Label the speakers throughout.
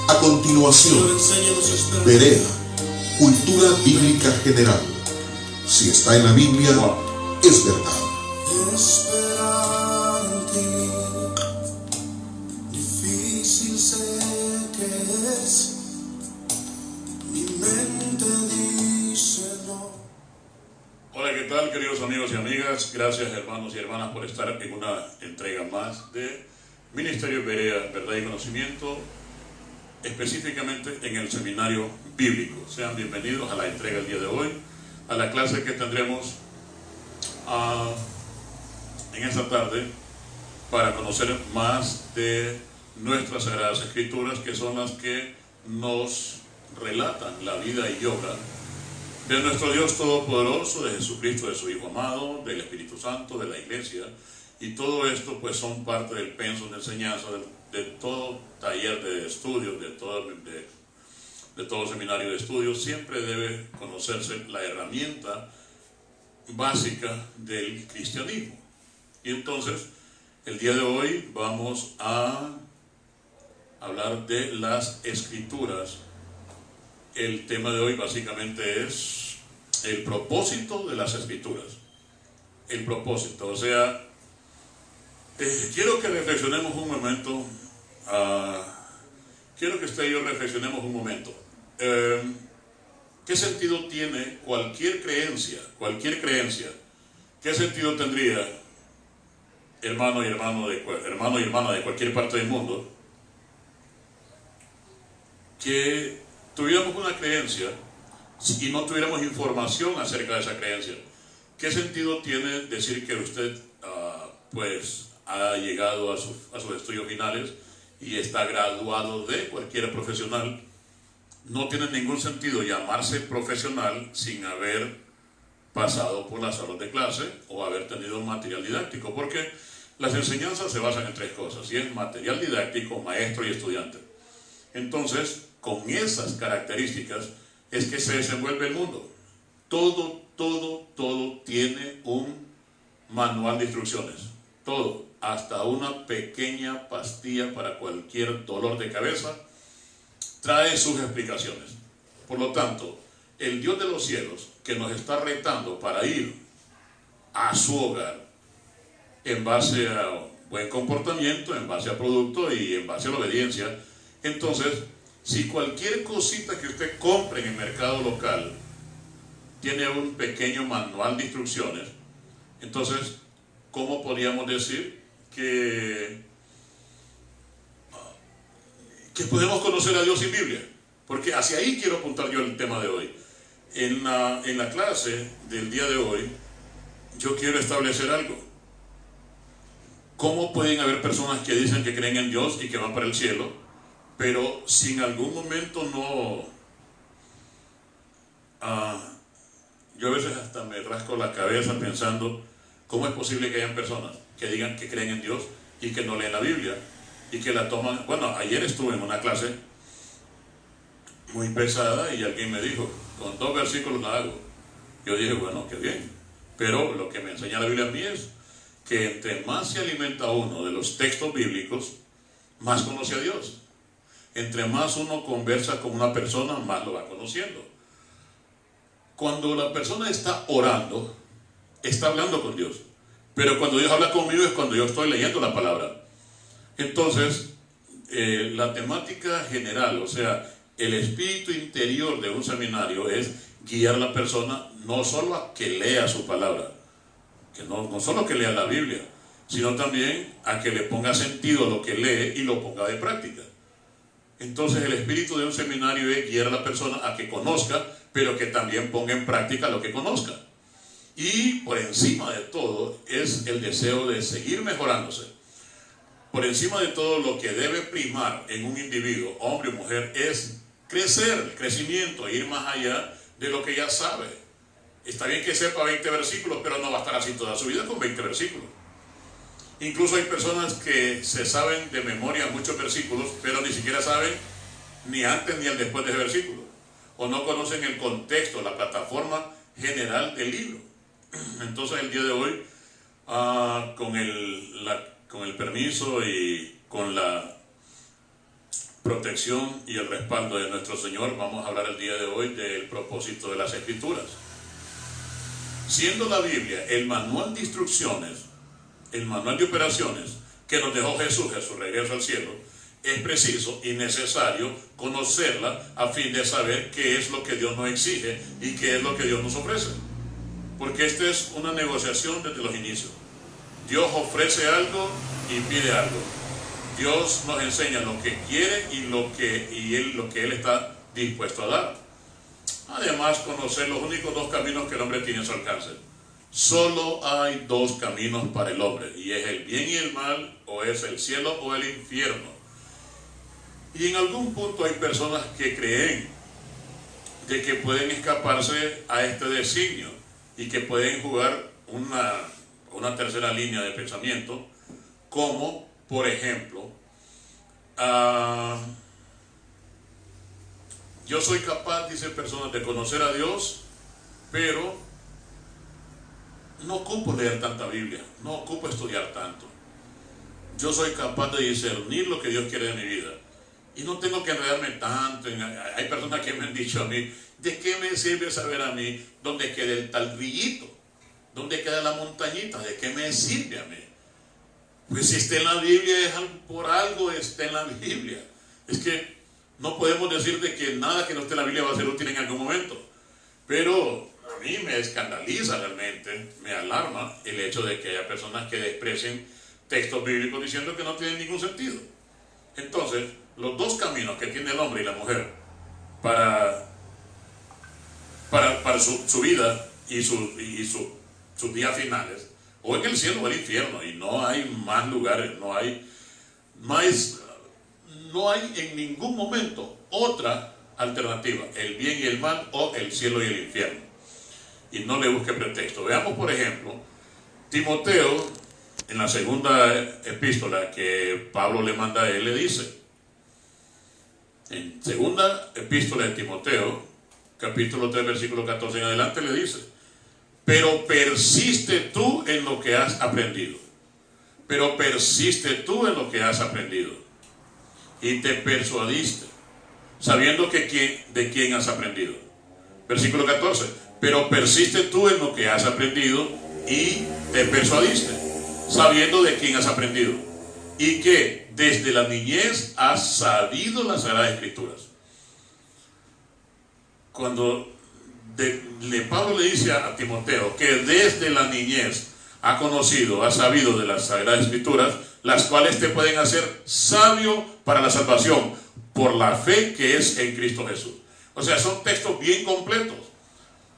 Speaker 1: A continuación, Berea, cultura bíblica general. Si está en la Biblia, es verdad.
Speaker 2: Esperar en ti, difícil sé que es, mi mente dice no.
Speaker 3: Hola, ¿qué tal, queridos amigos y amigas? Gracias, hermanos y hermanas, por estar en una entrega más de Ministerio Berea, Verdad y Conocimiento, específicamente en el seminario bíblico. Sean bienvenidos a la entrega del día de hoy, a la clase que tendremos en esta tarde para conocer más de nuestras Sagradas Escrituras, que son las que nos relatan la vida y obra de nuestro Dios Todopoderoso, de Jesucristo, de su Hijo amado, del Espíritu Santo, de la Iglesia. Y todo esto pues son parte del pensum de enseñanza de todo taller de estudios, de todo seminario de estudios. Siempre debe conocerse la herramienta básica del cristianismo. Y entonces, el día de hoy vamos a hablar de las Escrituras. El tema de hoy básicamente es el propósito de las Escrituras. El propósito, o sea, quiero que reflexionemos un momento. Quiero que usted y yo reflexionemos un momento. ¿Qué sentido tiene cualquier creencia? ¿Qué sentido tendría, hermano y hermana de cualquier parte del mundo, que tuviéramos una creencia y no tuviéramos información acerca de esa creencia? ¿Qué sentido tiene decir que usted pues ha llegado a sus estudios finales y está graduado de cualquier profesional? No tiene ningún sentido llamarse profesional sin haber pasado por las salas de clase o haber tenido un material didáctico, porque las enseñanzas se basan en tres cosas, y es material didáctico, maestro y estudiante. Entonces, con esas características es que se desenvuelve el mundo. Todo tiene un manual de instrucciones. Todo, hasta una pequeña pastilla para cualquier dolor de cabeza, trae sus explicaciones. Por lo tanto, el Dios de los cielos, que nos está retando para ir a su hogar en base a buen comportamiento, en base a producto y en base a la obediencia, entonces, si cualquier cosita que usted compre en el mercado local tiene un pequeño manual de instrucciones, entonces, ¿cómo podríamos decir que podemos conocer a Dios sin Biblia? Porque hacia ahí quiero apuntar yo el tema de hoy. En la clase del día de hoy, yo quiero establecer algo. ¿Cómo pueden haber personas que dicen que creen en Dios y que van para el cielo, pero si en algún momento no... yo a veces hasta me rasco la cabeza pensando, ¿cómo es posible que hayan personas que digan que creen en Dios y que no leen la Biblia y que la toman? Bueno, ayer estuve en una clase muy pesada y alguien me dijo, con 2 versículos la hago. Yo dije, bueno, qué bien, pero lo que me enseña la Biblia a mí es que entre más se alimenta uno de los textos bíblicos, más conoce a Dios. Entre más uno conversa con una persona, más lo va conociendo. Cuando la persona está orando, está hablando con Dios. Pero cuando Dios habla conmigo es cuando yo estoy leyendo la palabra. Entonces, la temática general, o sea, el espíritu interior de un seminario es guiar a la persona no solo a que lea su palabra, que no solo que lea la Biblia, sino también a que le ponga sentido a lo que lee y lo ponga de práctica. Entonces el espíritu de un seminario es guiar a la persona a que conozca, pero que también ponga en práctica lo que conozca. Y por encima de todo es el deseo de seguir mejorándose. Por encima de todo, lo que debe primar en un individuo, hombre o mujer, es crecer, el crecimiento, ir más allá de lo que ya sabe. Está bien que sepa 20 versículos, pero no va a estar así toda su vida con 20 versículos. Incluso hay personas que se saben de memoria muchos versículos, pero ni siquiera saben ni antes ni al después de ese versículo. O no conocen el contexto, la plataforma general del libro. Entonces el día de hoy, con el permiso y con la protección y el respaldo de nuestro Señor, vamos a hablar el día de hoy del propósito de las Escrituras. Siendo la Biblia el manual de instrucciones, el manual de operaciones que nos dejó Jesús en su regreso al cielo, es preciso y necesario conocerla a fin de saber qué es lo que Dios nos exige y qué es lo que Dios nos ofrece. Porque esta es una negociación desde los inicios. Dios ofrece algo y pide algo. Dios nos enseña lo que quiere y lo que Él está dispuesto a dar. Además, conocer los únicos dos caminos que el hombre tiene a su alcance. Solo hay dos caminos para el hombre, y es el bien y el mal, o es el cielo o el infierno. Y en algún punto hay personas que creen de que pueden escaparse a este designio y que pueden jugar una tercera línea de pensamiento, como por ejemplo, yo soy capaz, dicen personas, de conocer a Dios, pero no ocupo leer tanta Biblia, no ocupo estudiar tanto. Yo soy capaz de discernir lo que Dios quiere de mi vida y no tengo que enredarme tanto. Hay personas que me han dicho a mí, ¿de qué me sirve saber a mí dónde queda el tal grillito? ¿Dónde queda la montañita? ¿De qué me sirve a mí? Pues si está en la Biblia, por algo está en la Biblia. Es que no podemos decir de que nada que no esté en la Biblia va a ser útil en algún momento. Pero a mí me escandaliza realmente, me alarma el hecho de que haya personas que desprecien textos bíblicos diciendo que no tienen ningún sentido. Entonces, los dos caminos que tiene el hombre y la mujer para su vida y sus días finales, o en el cielo o el infierno, y no hay más lugares, no hay en ningún momento otra alternativa, el bien y el mal, o el cielo y el infierno. Y no le busque pretexto. Veamos, por ejemplo, Timoteo, en la segunda epístola que Pablo le manda a él, le dice, en segunda epístola de Timoteo, capítulo 3, versículo 14 en adelante, le dice, pero persiste tú en lo que has aprendido. Pero persiste tú en lo que has aprendido. Y te persuadiste, sabiendo de quién has aprendido. Versículo 14, pero persiste tú en lo que has aprendido y te persuadiste, sabiendo de quién has aprendido. Y que desde la niñez has sabido las Sagradas Escrituras. Cuando Pablo le dice a Timoteo que desde la niñez ha conocido, ha sabido de las Sagradas Escrituras, las cuales te pueden hacer sabio para la salvación por la fe que es en Cristo Jesús. O sea, son textos bien completos.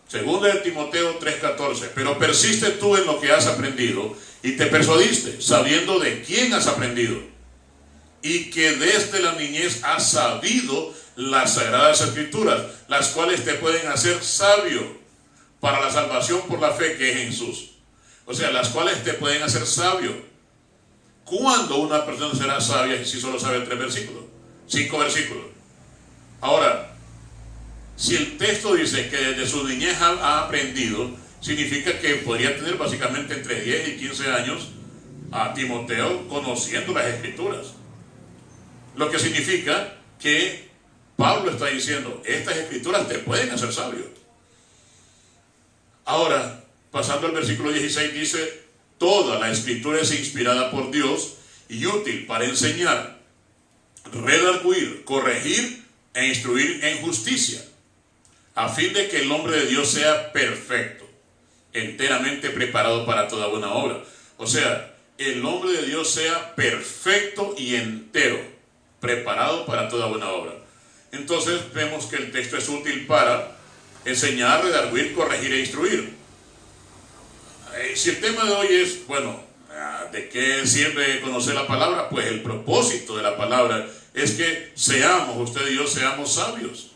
Speaker 3: Segunda de Timoteo 3:14, pero persiste tú en lo que has aprendido y te persuadiste, sabiendo de quién has aprendido, y que desde la niñez has sabido las Sagradas Escrituras, las cuales te pueden hacer sabio para la salvación por la fe que es en Jesús. O sea, las cuales te pueden hacer sabio. ¿Cuándo una persona será sabia si solo sabe 3 versículos? 5 versículos. Ahora, si el texto dice que desde su niñez ha aprendido, significa que podría tener básicamente entre 10 y 15 años a Timoteo conociendo las Escrituras. Lo que significa que Pablo está diciendo, estas Escrituras te pueden hacer sabio. Ahora, pasando al versículo 16, dice, toda la Escritura es inspirada por Dios y útil para enseñar, redarguir, corregir e instruir en justicia, a fin de que el hombre de Dios sea perfecto, enteramente preparado para toda buena obra. O sea, el hombre de Dios sea perfecto y entero, preparado para toda buena obra. Entonces vemos que el texto es útil para enseñar, redarguir, corregir e instruir. Si el tema de hoy es, bueno, ¿de qué sirve conocer la palabra? Pues el propósito de la palabra es que usted y yo seamos sabios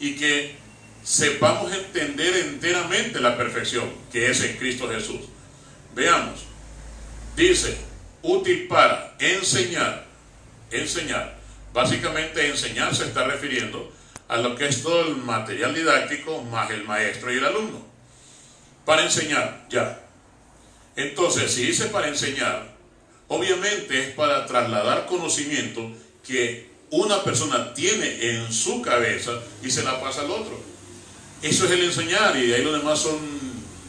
Speaker 3: y que sepamos entender enteramente la perfección que es en Cristo Jesús. Veamos, dice, útil para enseñar. Básicamente enseñar se está refiriendo a lo que es todo el material didáctico más el maestro y el alumno. Para enseñar, ya. Entonces, si dice para enseñar, obviamente es para trasladar conocimiento que una persona tiene en su cabeza y se la pasa al otro. Eso es el enseñar, y de ahí lo demás son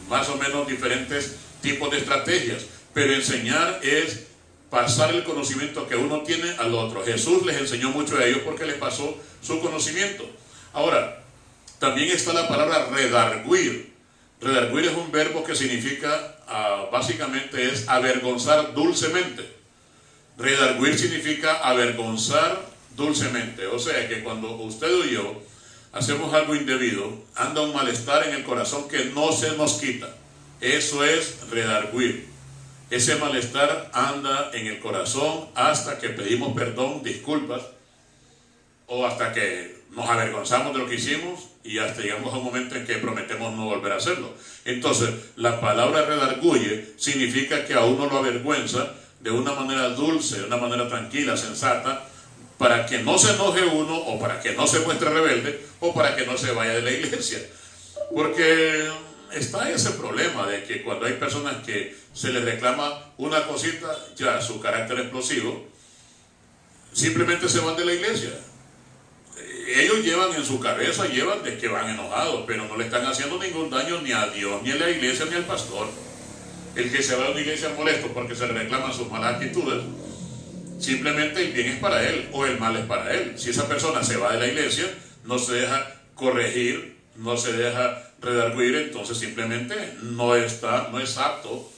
Speaker 3: más o menos diferentes tipos de estrategias. Pero enseñar es pasar el conocimiento que uno tiene al otro. Jesús les enseñó mucho a ellos porque les pasó su conocimiento. Ahora, también está la palabra redarguir. Redarguir es un verbo que significa, básicamente es avergonzar dulcemente. Redarguir significa avergonzar dulcemente. O sea que cuando usted o yo hacemos algo indebido, anda un malestar en el corazón que no se nos quita. Eso es redarguir. Ese malestar anda en el corazón hasta que pedimos perdón, disculpas, o hasta que nos avergonzamos de lo que hicimos y hasta llegamos a un momento en que prometemos no volver a hacerlo. Entonces, la palabra redarguye significa que a uno lo avergüenza de una manera dulce, de una manera tranquila, sensata, para que no se enoje uno, o para que no se muestre rebelde, o para que no se vaya de la iglesia. Porque está ese problema de que cuando hay personas que se les reclama una cosita, ya su carácter explosivo, simplemente se van de la iglesia. Ellos llevan en su cabeza, llevan de que van enojados, pero no le están haciendo ningún daño ni a Dios, ni a la iglesia, ni al pastor. El que se va a una iglesia molesto porque se le reclaman sus malas actitudes, simplemente el bien es para él o el mal es para él. Si esa persona se va de la iglesia, no se deja corregir, no se deja redarguir, entonces simplemente no es apto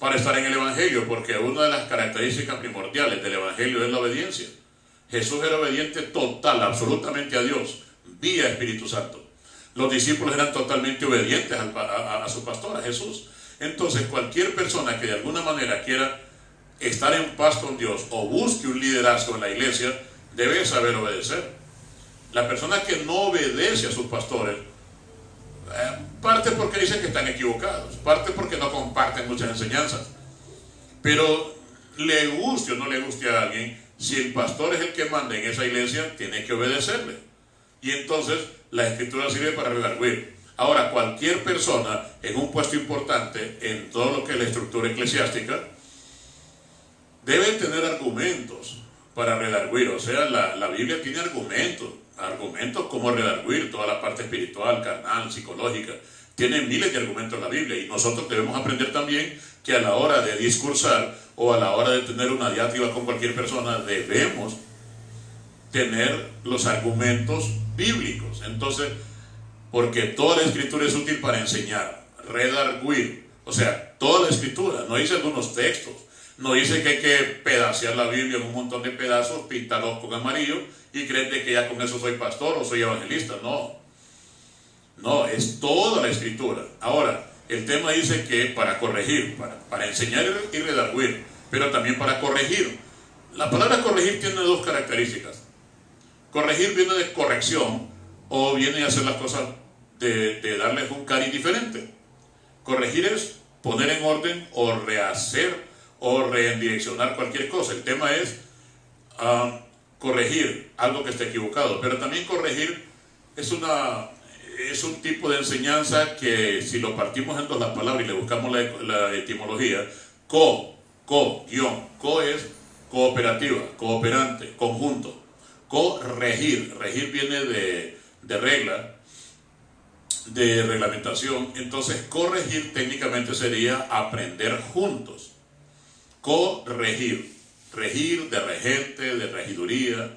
Speaker 3: para estar en el evangelio, porque una de las características primordiales del evangelio es la obediencia. Jesús era obediente total, absolutamente a Dios, vía Espíritu Santo. Los discípulos eran totalmente obedientes a su pastor, a Jesús. Entonces cualquier persona que de alguna manera quiera estar en paz con Dios o busque un liderazgo en la iglesia, debe saber obedecer. La persona que no obedece a sus pastores, parte porque dicen que están equivocados, parte porque no comparten muchas enseñanzas, pero le guste o no le guste a alguien, si el pastor es el que manda en esa iglesia, tiene que obedecerle. Y entonces la escritura sirve para redarguir. Ahora, cualquier persona en un puesto importante en todo lo que es la estructura eclesiástica debe tener argumentos para redarguir. O sea, la Biblia tiene argumentos como redarguir toda la parte espiritual, carnal, psicológica. Tiene miles de argumentos la Biblia, y nosotros debemos aprender también que a la hora de discursar o a la hora de tener una diatriba con cualquier persona, debemos tener los argumentos bíblicos. Entonces, porque toda la escritura es útil para enseñar, redarguir. O sea, toda la escritura, no dice algunos textos, no dice que hay que pedacear la Biblia en un montón de pedazos, pintarlos con amarillo y creer que ya con eso soy pastor o soy evangelista. No, es toda la escritura. Ahora, el tema dice que para corregir, para enseñar y redarguir, pero también para corregir. La palabra corregir tiene dos características. Corregir viene de corrección, o viene a hacer las cosas de darles un cariz diferente. Corregir es poner en orden o rehacer o redireccionar cualquier cosa. El tema es corregir algo que esté equivocado, pero también corregir es un tipo de enseñanza que, si lo partimos en dos las palabras y le buscamos la etimología, co es cooperativa, cooperante, conjunto. Corregir, regir viene de regla, de reglamentación. Entonces corregir técnicamente sería aprender juntos. Corregir, regir de regente, de regiduría,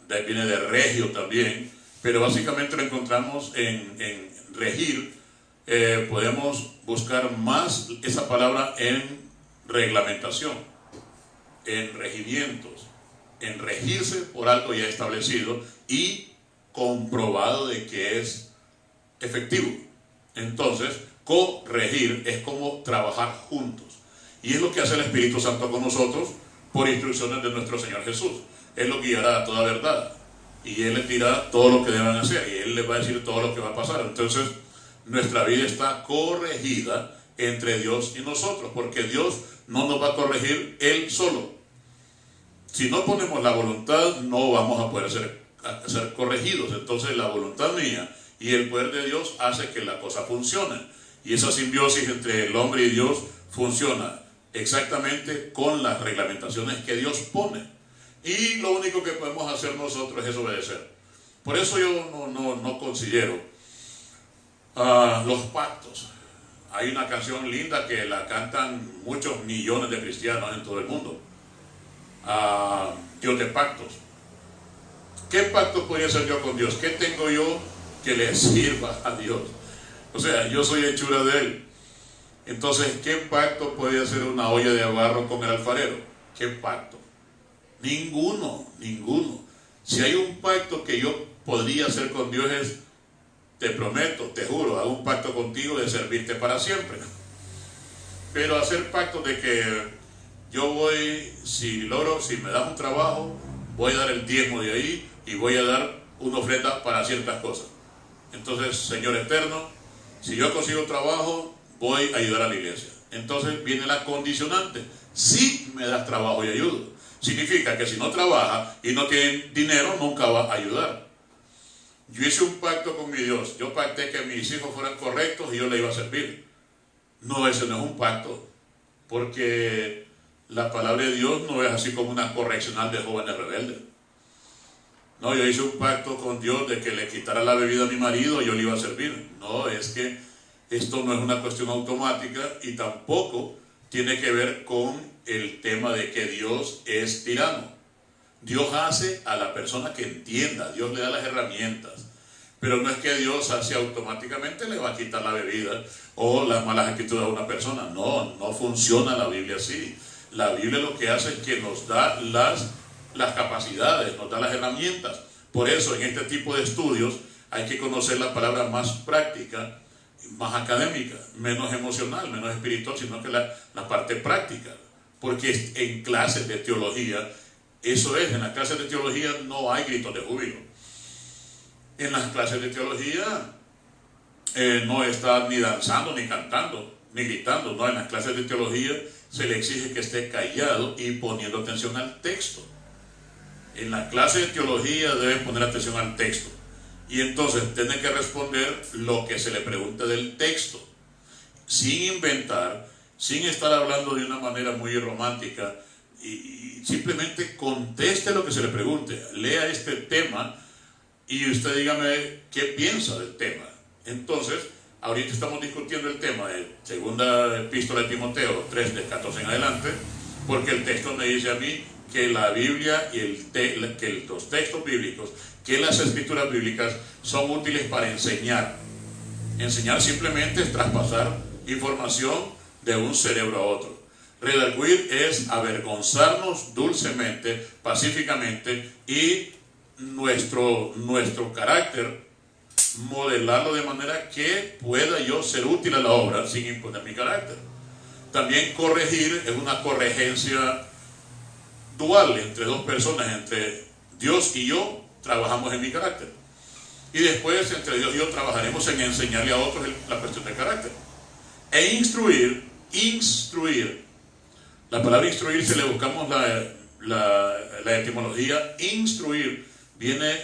Speaker 3: de ahí viene de regio también, pero básicamente lo encontramos en regir. Podemos buscar más esa palabra en reglamentación, en regimientos, en regirse por algo ya establecido y comprobado de que es efectivo. Entonces, corregir es como trabajar juntos, y es lo que hace el Espíritu Santo con nosotros por instrucciones de nuestro Señor Jesús. Él los guiará a toda verdad, y Él les dirá todo lo que deban hacer, y Él les va a decir todo lo que va a pasar. Entonces, nuestra vida está corregida entre Dios y nosotros, porque Dios no nos va a corregir Él solo. Si no ponemos la voluntad, no vamos a poder ser corregidos. Entonces, la voluntad mía y el poder de Dios hace que la cosa funcione, y esa simbiosis entre el hombre y Dios funciona exactamente con las reglamentaciones que Dios pone. Y lo único que podemos hacer nosotros es obedecer. Por eso yo no considero los pactos. Hay una canción linda que la cantan muchos millones de cristianos en todo el mundo. Dios de pactos. ¿Qué pacto podría hacer yo con Dios? ¿Qué tengo yo que le sirva a Dios? O sea, yo soy hechura de Él. Entonces, ¿qué pacto podría hacer una olla de barro con el alfarero? ¿Qué pacto? Ninguno. Si hay un pacto que yo podría hacer con Dios es, te prometo, te juro, hago un pacto contigo de servirte para siempre. Pero hacer pactos de que yo voy, si me das un trabajo, voy a dar el diezmo de ahí y voy a dar una ofrenda para ciertas cosas. Entonces, Señor eterno, si yo consigo trabajo, voy a ayudar a la iglesia. Entonces viene la condicionante. Si me das trabajo y ayudo. Significa que si no trabaja y no tiene dinero, nunca va a ayudar. Yo hice un pacto con mi Dios. Yo pacté que mis hijos fueran correctos y yo le iba a servir. No, ese no es un pacto. Porque la palabra de Dios no es así como una correccional de jóvenes rebeldes. No, yo hice un pacto con Dios de que le quitara la bebida a mi marido y yo le iba a servir. No, es que esto no es una cuestión automática y tampoco tiene que ver con el tema de que Dios es tirano. Dios hace a la persona que entienda, Dios le da las herramientas, pero no es que Dios así automáticamente le va a quitar la bebida o las malas actitudes a una persona. No funciona la Biblia así. La Biblia lo que hace es que nos da las capacidades, nos da las herramientas. Por eso en este tipo de estudios hay que conocer la palabra más práctica, más académica, menos emocional, menos espiritual, sino que la parte práctica. Porque en clases de teología, eso es, en las clases de teología no hay gritos de júbilo. En las clases de teología no está ni danzando, ni cantando, ni gritando. No, en las clases de teología se le exige que esté callado y poniendo atención al texto. En la clase de teología debe poner atención al texto. Y entonces tiene que responder lo que se le pregunte del texto, sin inventar, sin estar hablando de una manera muy romántica, y simplemente conteste lo que se le pregunte. Lea este tema y usted dígame qué piensa del tema. Entonces, ahorita estamos discutiendo el tema de segunda epístola de Timoteo 3, de 14 en adelante, porque el texto me dice a mí que la Biblia y que los textos bíblicos, que las escrituras bíblicas son útiles para enseñar. Enseñar simplemente es traspasar información de un cerebro a otro. Redarguir es avergonzarnos dulcemente, pacíficamente, y nuestro carácter modelarlo de manera que pueda yo ser útil a la obra sin imponer mi carácter. También corregir es una corregencia dual entre dos personas, entre Dios y yo trabajamos en mi carácter, y después entre Dios y yo trabajaremos en enseñarle a otros la cuestión del carácter. E instruir, la palabra instruir, si le buscamos la etimología, instruir viene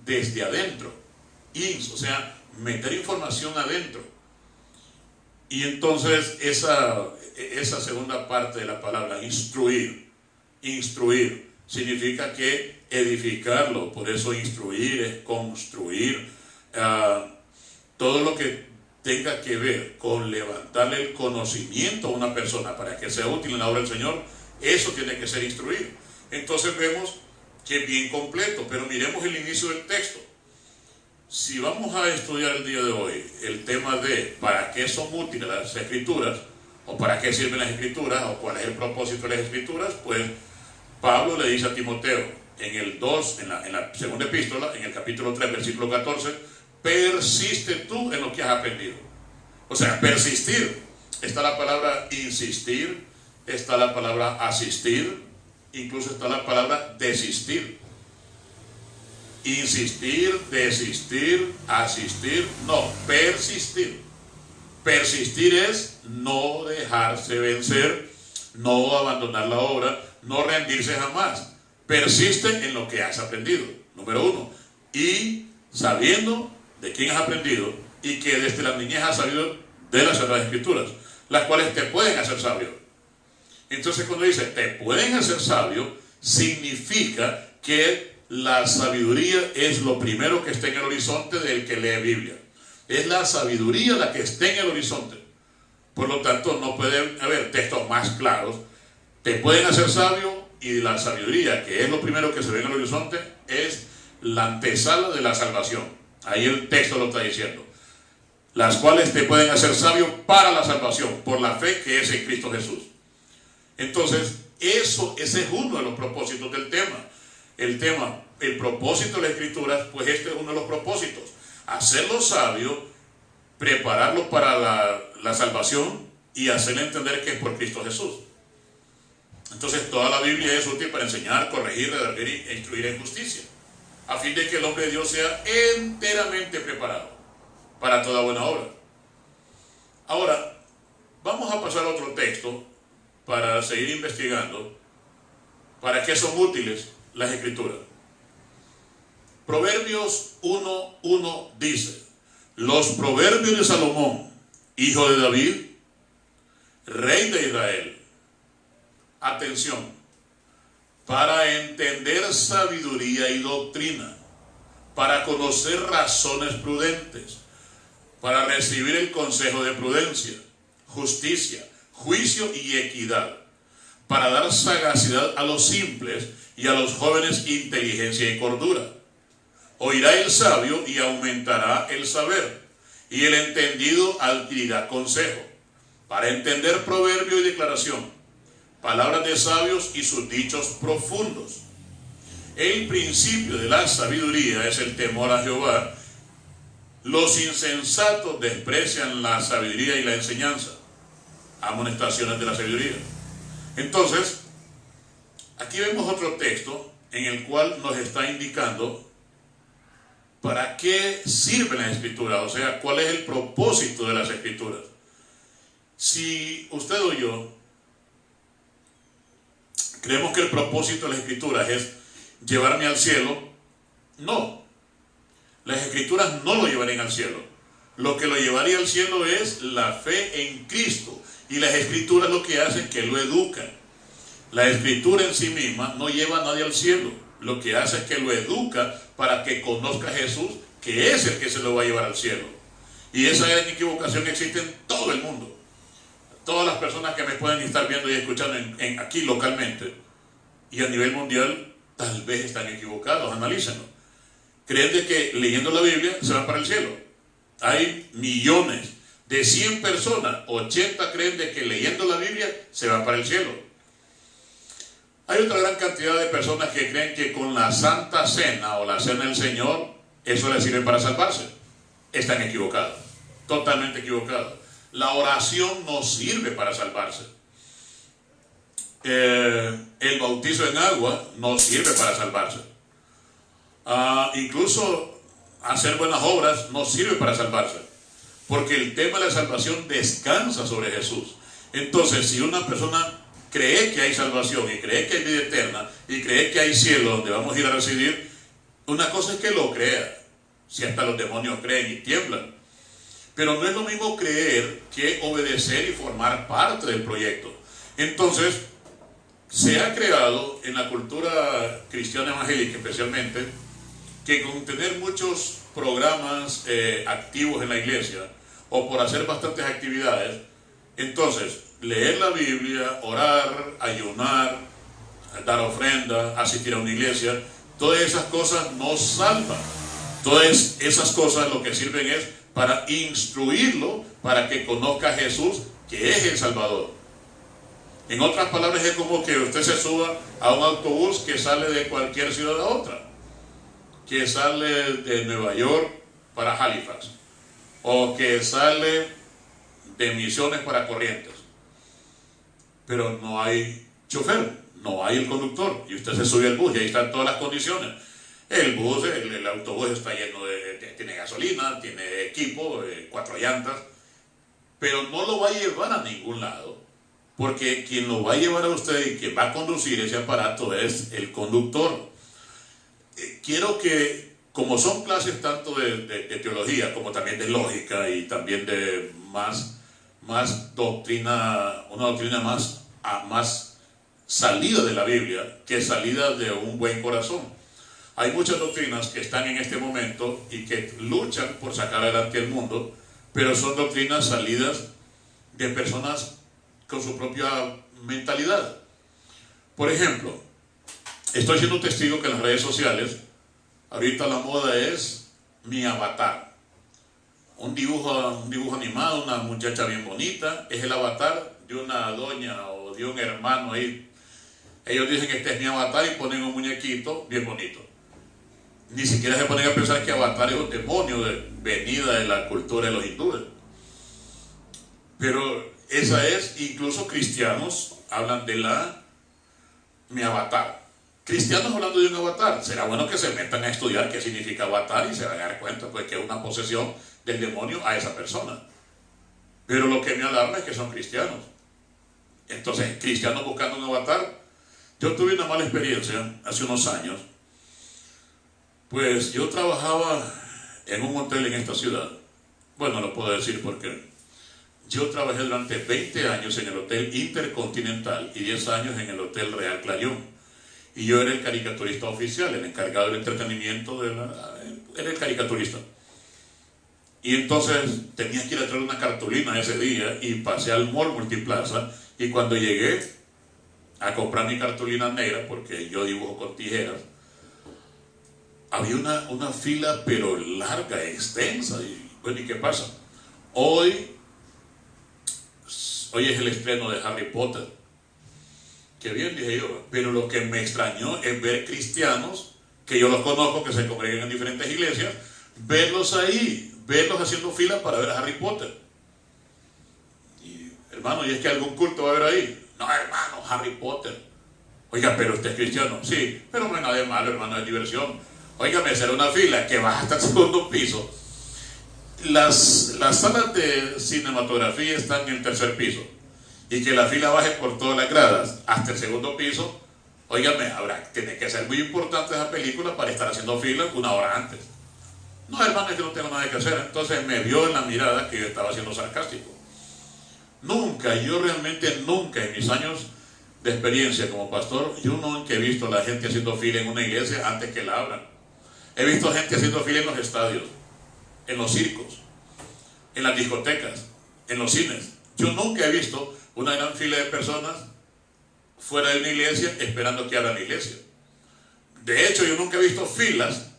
Speaker 3: desde adentro, o sea, meter información adentro. Y entonces esa segunda parte de la palabra, instruir significa que edificarlo. Por eso instruir es construir. Todo lo que tenga que ver con levantarle el conocimiento a una persona para que sea útil en la obra del Señor, eso tiene que ser instruir. Entonces vemos que es bien completo, pero miremos el inicio del texto. Si vamos a estudiar el día de hoy el tema de para qué son útiles las escrituras, o para qué sirven las escrituras, o cuál es el propósito de las escrituras, pues Pablo le dice a Timoteo en la segunda epístola, en el capítulo 3, versículo 14, persiste tú en lo que has aprendido. O sea, persistir. Está la palabra insistir, está la palabra asistir, incluso está la palabra desistir. Insistir, desistir, asistir, no, persistir. Persistir es no dejarse vencer, no abandonar la obra, no rendirse jamás. Persiste en lo que has aprendido, número uno. Y sabiendo de quién has aprendido y que desde la niñez has sabido de las Sagradas Escrituras, las cuales te pueden hacer sabio. Entonces cuando dice te pueden hacer sabio, significa que la sabiduría es lo primero que está en el horizonte del que lee Biblia. Es la sabiduría la que está en el horizonte. Por lo tanto, no puede haber textos más claros. Te pueden hacer sabio, y la sabiduría, que es lo primero que se ve en el horizonte, es la antesala de la salvación. Ahí el texto lo está diciendo. Las cuales te pueden hacer sabio para la salvación, por la fe que es en Cristo Jesús. Entonces, ese es uno de los propósitos del tema. El propósito de las Escrituras, pues este es uno de los propósitos. Hacerlo sabio, prepararlo para la salvación y hacerle entender que es por Cristo Jesús. Entonces, toda la Biblia es útil para enseñar, corregir, redarguir e instruir en justicia, a fin de que el hombre de Dios sea enteramente preparado para toda buena obra. Ahora, vamos a pasar a otro texto para seguir investigando para qué son útiles las Escrituras. Proverbios 1:1 dice: los proverbios de Salomón, hijo de David, rey de Israel. Atención, para entender sabiduría y doctrina, para conocer razones prudentes, para recibir el consejo de prudencia, justicia, juicio y equidad, para dar sagacidad a los simples y a los jóvenes inteligencia y cordura. Oirá el sabio y aumentará el saber, y el entendido adquirirá consejo, para entender proverbio y declaración, palabras de sabios y sus dichos profundos. El principio de la sabiduría es el temor a Jehová. Los insensatos desprecian la sabiduría y la enseñanza. Amonestaciones de la sabiduría. Entonces, aquí vemos otro texto en el cual nos está indicando para qué sirven las Escrituras, o sea, cuál es el propósito de las Escrituras. Si usted o yo creemos que el propósito de las Escrituras es llevarme al cielo, no. Las Escrituras no lo llevarían al cielo. Lo que lo llevaría al cielo es la fe en Cristo. Y las Escrituras lo que hacen es que lo educan. La Escritura en sí misma no lleva a nadie al cielo. Lo que hace es que lo educa para que conozca a Jesús, que es el que se lo va a llevar al cielo. Y esa gran equivocación existe en todo el mundo. Todas las personas que me pueden estar viendo y escuchando aquí localmente y a nivel mundial, tal vez están equivocados, analícenlo. Creen de que leyendo la Biblia se van para el cielo. Hay millones, de 100 personas, 80 creen de que leyendo la Biblia se van para el cielo. Hay otra gran cantidad de personas que creen que con la Santa Cena o la Cena del Señor, eso les sirve para salvarse. Están equivocados, totalmente equivocados. La oración no sirve para salvarse. El bautizo en agua no sirve para salvarse. Incluso hacer buenas obras no sirve para salvarse, porque el tema de la salvación descansa sobre Jesús. Entonces, si una persona cree que hay salvación y cree que hay vida eterna y cree que hay cielo donde vamos a ir a residir, una cosa es que lo crea, si hasta los demonios creen y tiemblan. Pero no es lo mismo creer que obedecer y formar parte del proyecto. Entonces, se ha creado en la cultura cristiana evangélica especialmente, que con tener muchos programas activos en la iglesia, o por hacer bastantes actividades, entonces, leer la Biblia, orar, ayunar, dar ofrenda, asistir a una iglesia, todas esas cosas nos salvan. Todas esas cosas lo que sirven es para instruirlo, para que conozca a Jesús, que es el Salvador. En otras palabras, es como que usted se suba a un autobús que sale de cualquier ciudad a otra, que sale de Nueva York para Halifax, o que sale de Misiones para Corrientes, pero no hay chofer, no hay el conductor, y usted se sube al bus y ahí están todas las condiciones. El bus, el autobús está lleno tiene gasolina, tiene equipo, 4 llantas, pero no lo va a llevar a ningún lado, porque quien lo va a llevar a usted y quien va a conducir ese aparato es el conductor. Quiero que, como son clases tanto de teología como también de lógica y también de más doctrina, una doctrina más salida de la Biblia que salida de un buen corazón. Hay muchas doctrinas que están en este momento y que luchan por sacar adelante el mundo, pero son doctrinas salidas de personas con su propia mentalidad. Por ejemplo, estoy siendo testigo que en las redes sociales ahorita la moda es mi avatar. Un dibujo animado, una muchacha bien bonita, es el avatar de una doña o de un hermano ahí. Ellos dicen que este es mi avatar y ponen un muñequito bien bonito. Ni siquiera se ponen a pensar que avatar es un demonio venida de la cultura de los hindúes. Pero esa es, incluso cristianos hablan de mi avatar. Cristianos hablando de un avatar. Será bueno que se metan a estudiar qué significa avatar y se van a dar cuenta pues, que es una posesión del demonio a esa persona. Pero lo que me alarma es que son cristianos. Entonces, cristianos buscando un avatar. Yo tuve una mala experiencia hace unos años. Pues yo trabajaba en un hotel en esta ciudad. Bueno, lo puedo decir porque yo trabajé durante 20 años en el Hotel Intercontinental y 10 años en el Hotel Real Clayón. Y yo era el caricaturista oficial, el encargado del entretenimiento, era el caricaturista. Y entonces tenía que ir a traer una cartulina ese día y pasé al Mall Multiplaza y cuando llegué a comprar mi cartulina negra, porque yo dibujo con tijeras, había una fila pero larga, extensa. Y bueno, ¿y qué pasa? Hoy es el estreno de Harry Potter. Qué bien, dije yo, pero lo que me extrañó es ver cristianos, que yo los conozco, que se congregan en diferentes iglesias, verlos ahí, verlos haciendo fila para ver a Harry Potter. Y hermano, ¿y es que algún culto va a haber ahí? No, hermano, Harry Potter. Oiga, pero usted es cristiano. Sí, pero no hay nada de malo, hermano, es diversión. Óigame, será una fila que baja hasta el segundo piso. Las salas de cinematografía están en el tercer piso. Y que la fila baje por todas las gradas hasta el segundo piso. Óigame, tiene que ser muy importante esa película para estar haciendo fila una hora antes. No, hermano, es que no tengo nada que hacer. Entonces me vio en la mirada que yo estaba siendo sarcástico. Yo realmente nunca en mis años de experiencia como pastor, yo nunca he visto a la gente haciendo fila en una iglesia antes que la abran. He visto gente haciendo fila en los estadios, en los circos, en las discotecas, en los cines. Yo nunca he visto una gran fila de personas fuera de una iglesia esperando que abra la iglesia. De hecho, yo nunca he visto filas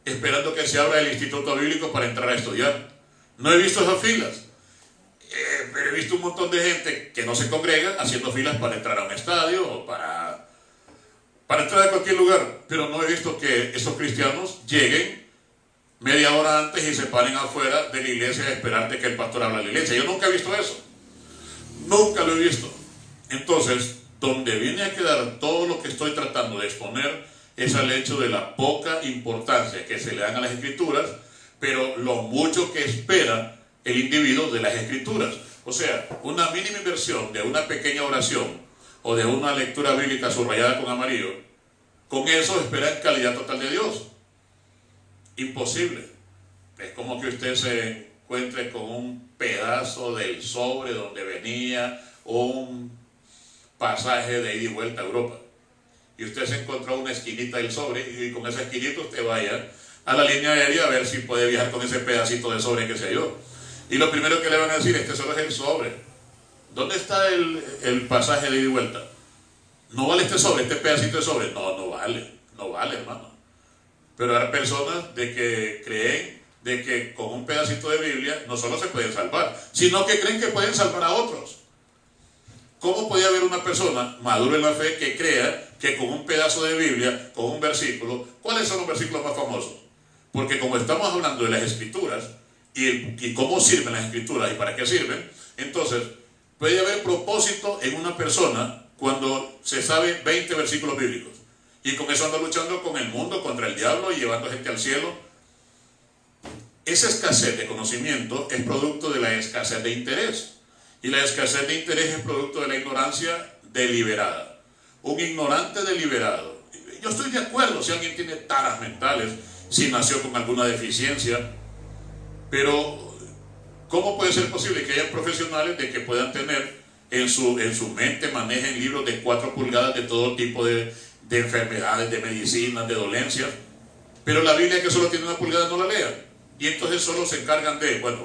Speaker 3: esperando que se abra el instituto bíblico para entrar a estudiar. No he visto esas filas. Pero he visto un montón de gente que no se congrega haciendo filas para entrar a un estadio o para entrar a cualquier lugar. Pero no he visto que esos cristianos lleguen media hora antes y se paren afuera de la iglesia a esperar de que el pastor abra la iglesia. Yo nunca he visto eso. Nunca lo he visto. Entonces, donde viene a quedar todo lo que estoy tratando de exponer es al hecho de la poca importancia que se le dan a las escrituras, pero lo mucho que espera el individuo de las escrituras. O sea, una mínima inversión de una pequeña oración o de una lectura bíblica subrayada con amarillo, con eso esperan calidad total de Dios. Imposible. Es como que usted se encuentre con un pedazo del sobre donde venía un pasaje de ida y vuelta a Europa. Y usted se encontró una esquinita del sobre y con esa esquinita usted vaya a la línea aérea a ver si puede viajar con ese pedacito de sobre que se halló. Y lo primero que le van a decir es que solo es el sobre. ¿Dónde está el pasaje de ida y vuelta? ¿No vale este sobre, este pedacito de sobre? No vale, hermano. Pero hay personas de que creen de que con un pedacito de Biblia no solo se pueden salvar, sino que creen que pueden salvar a otros. ¿Cómo podía haber una persona madura en la fe que crea que con un pedazo de Biblia, con un versículo, ¿cuáles son los versículos más famosos? Porque como estamos hablando de las escrituras y cómo sirven las escrituras y para qué sirven, entonces puede haber propósito en una persona cuando se sabe 20 versículos bíblicos y con eso anda luchando con el mundo, contra el diablo y llevando gente al cielo. Esa escasez de conocimiento es producto de la escasez de interés. Y la escasez de interés es producto de la ignorancia deliberada. Un ignorante deliberado. Yo estoy de acuerdo si alguien tiene taras mentales, si nació con alguna deficiencia, pero ¿cómo puede ser posible que haya profesionales de que puedan tener en su mente manejen libros de 4 pulgadas de todo tipo de enfermedades, de medicinas, de dolencias, pero la Biblia, que solo tiene 1 pulgada, no la lean. Y entonces solo se encargan de, bueno,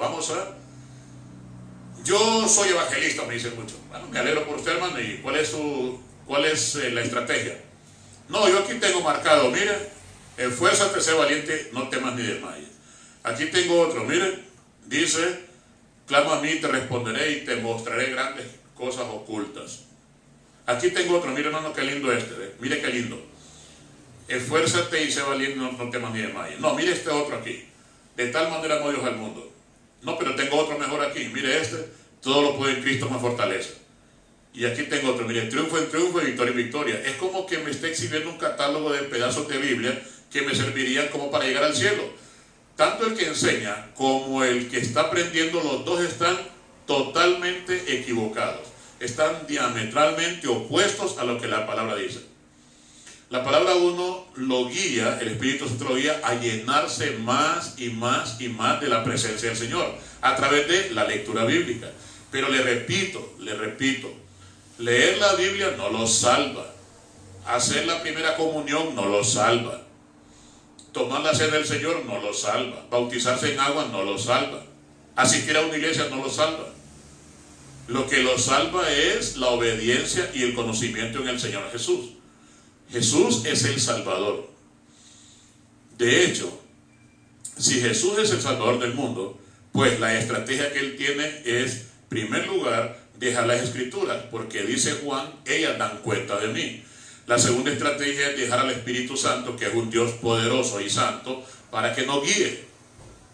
Speaker 3: yo soy evangelista, me dicen mucho. Bueno, me alegro por usted, hermano. ¿Y cuál es la estrategia? No, yo aquí tengo marcado, mire, esfuérzate, sé valiente, no temas ni desmayes. Aquí tengo otro, mire, dice, clama a mí, te responderé y te mostraré grandes cosas ocultas. Aquí tengo otro, mire, hermano, qué lindo mire qué lindo. Esfuérzate y sé valiente, no temas ni desmayes. No, mire este otro aquí. De tal manera amó Dios al mundo. No, pero tengo otro mejor aquí. Mire todo lo puede en Cristo me fortalece. Y aquí tengo otro, mire, triunfo en triunfo y victoria en victoria. Es como que me está exhibiendo un catálogo de pedazos de Biblia que me servirían como para llegar al cielo. Tanto el que enseña como el que está aprendiendo, los dos están totalmente equivocados. Están diametralmente opuestos a lo que la palabra dice. La palabra uno lo guía, el Espíritu Santo lo guía a llenarse más y más y más de la presencia del Señor a través de la lectura bíblica. Pero le repito, leer la Biblia no lo salva. Hacer la primera comunión no lo salva. Tomar la cena del Señor no lo salva. Bautizarse en agua no lo salva. Asistir a una iglesia no lo salva. Lo que lo salva es la obediencia y el conocimiento en el Señor Jesús. Jesús es el Salvador. De hecho, si Jesús es el Salvador del mundo, pues la estrategia que Él tiene es, en primer lugar, dejar las Escrituras, porque dice Juan, ellas dan cuenta de mí. La segunda estrategia es dejar al Espíritu Santo, que es un Dios poderoso y santo, para que nos guíe.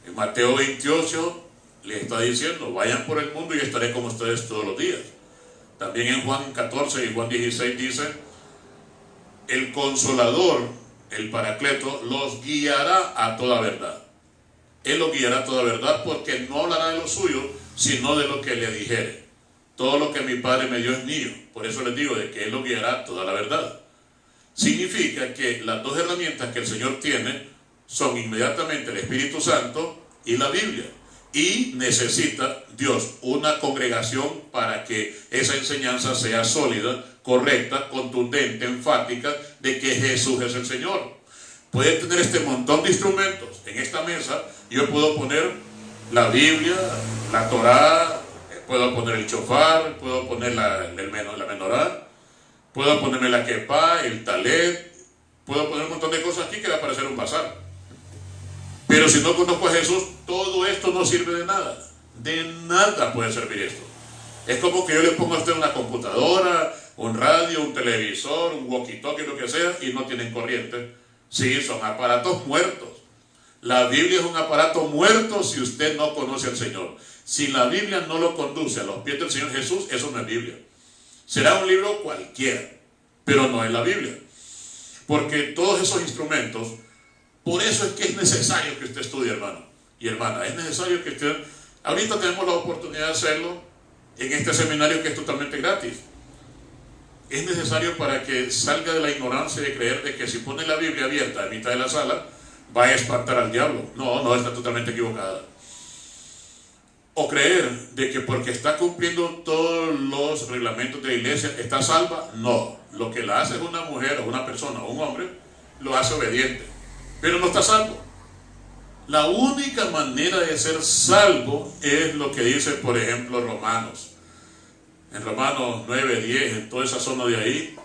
Speaker 3: En Mateo 28 le está diciendo, vayan por el mundo y estaré con ustedes todos los días. También en Juan 14 y Juan 16 dice, el Consolador, el Paracleto, los guiará a toda verdad. Él los guiará a toda verdad porque no hablará de lo suyo, sino de lo que le dijere. Todo lo que mi Padre me dio es mío. Por eso les digo de que Él los guiará a toda la verdad. Significa que las dos herramientas que el Señor tiene son inmediatamente el Espíritu Santo y la Biblia. Y necesita Dios una congregación para que esa enseñanza sea sólida, correcta, contundente, enfática, de que Jesús es el Señor. Puede tener este montón de instrumentos en esta mesa. Yo puedo poner la Biblia, la Torá, puedo poner el chofar, puedo poner la menorá, puedo ponerme la kepá, el talet, puedo poner un montón de cosas aquí que va a parecer un bazar. Pero si no conozco a Jesús, todo esto no sirve de nada. De nada puede servir esto. Es como que yo le pongo a usted una computadora, un radio, un televisor, un walkie-talkie, lo que sea, y no tienen corriente. Sí, son aparatos muertos. La Biblia es un aparato muerto si usted no conoce al Señor. Si la Biblia no lo conduce a los pies del Señor Jesús, eso no es Biblia. Será un libro cualquiera, pero no es la Biblia. Porque todos esos instrumentos, por eso es que es necesario que usted estudie, hermano y hermana. Es necesario que usted, ahorita tenemos la oportunidad de hacerlo en este seminario que es totalmente gratis. Es necesario para que salga de la ignorancia de creer de que si pone la Biblia abierta en mitad de la sala, va a espantar al diablo. No, está totalmente equivocada. O creer de que porque está cumpliendo todos los reglamentos de la iglesia está salva. No, lo que la hace es una mujer o una persona o un hombre, lo hace obediente, pero no está salvo. La única manera de ser salvo es lo que dice, por ejemplo, Romanos. En Romanos 9, 10, en toda esa zona de ahí,